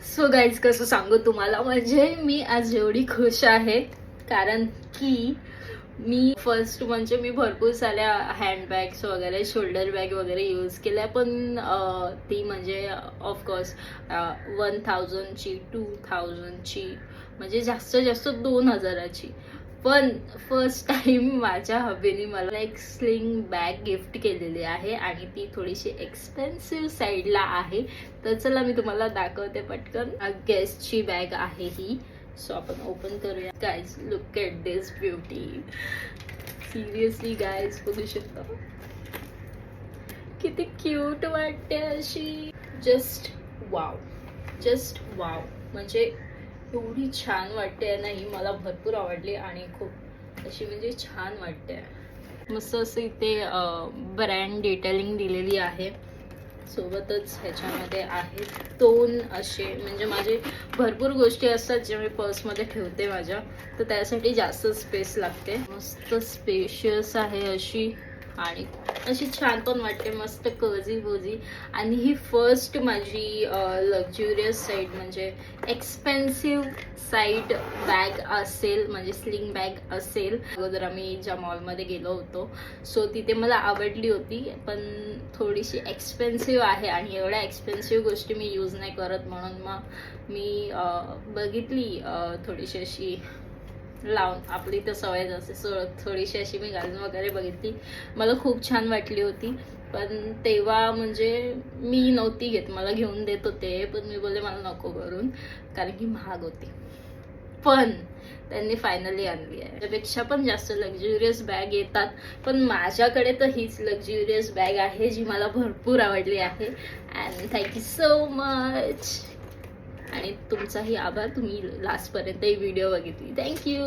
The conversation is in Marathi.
सो गाईज कसं सांगू तुम्हाला, म्हणजे मी आज एवढी खुश आहे कारण की मी फर्स्ट म्हणजे मी भरपूर साऱ्या हँडबॅग्स वगैरे शोल्डर बॅग वगैरे यूज केल्या, पण ती म्हणजे ऑफकोर्स 1000ची 2000ची म्हणजे जास्तीत जास्त 2000ची. पण फर्स्ट टाइम माझ्या हबीने मला एक स्लिंग बॅग गिफ्ट केलेली आहे आणि ती थोडीशी एक्सपेन्सिव्ह साईडला आहे. तर चला मी तुम्हाला दाखवते पटकन. गेस्टची बॅग आहे ही. सो आपण ओपन करूया. Guys look at this beauty. Seriously guys बघू शकता किती क्यूट वाटते अशी. Just wow, just wow. म्हणजे एवढी छान वाटते ना ही, मला भरपूर आवडली आणि खूप अशी म्हणजे छान वाटते. मस्त असं इथे ब्रँड डिटेलिंग दिलेली आहे. सोबतच ह्याच्यामध्ये आहेत 2 असे, म्हणजे माझे भरपूर गोष्टी असतात जे मी पर्समध्ये ठेवते माझ्या, तर त्यासाठी जास्त स्पेस लागते. मस्त स्पेशियस आहे अशी आणि अशी छान पण वाटते, मस्त कोझी बोझी. आणि ही फर्स्ट माझी लक्झुरियस साईड म्हणजे एक्सपेन्सिव्ह साईड बॅग असेल, म्हणजे स्लिंग बॅग असेल. अगोदर आम्ही ज्या मॉलमध्ये गेलो होतो सो तिथे मला आवडली होती, पण थोडीशी एक्सपेन्सिव्ह आहे आणि एवढ्या एक्सपेन्सिव्ह गोष्टी मी यूज नाही करत, म्हणून मग मी बघितली थोडीशी अशी लावून, आपली तर सवयच असते, थोडीशी अशी मी घालून वगैरे बघितली. मला खूप छान वाटली होती, पण तेव्हा म्हणजे मी नव्हती घेत, मला घेऊन देत होते, पण मी बोलले मला नको करून, कारण की महाग होती. पण त्यांनी फायनली आणली आहे. त्यापेक्षा पण जास्त लक्झुरियस बॅग येतात, पण माझ्याकडे तर हीच लक्झुरियस बॅग आहे जी मला भरपूर आवडली आहे. And thank you so much. आणि तुमचाही आभार, तुम्ही लास्टपर्यंत ही व्हिडिओ बघितली. थँक्यू.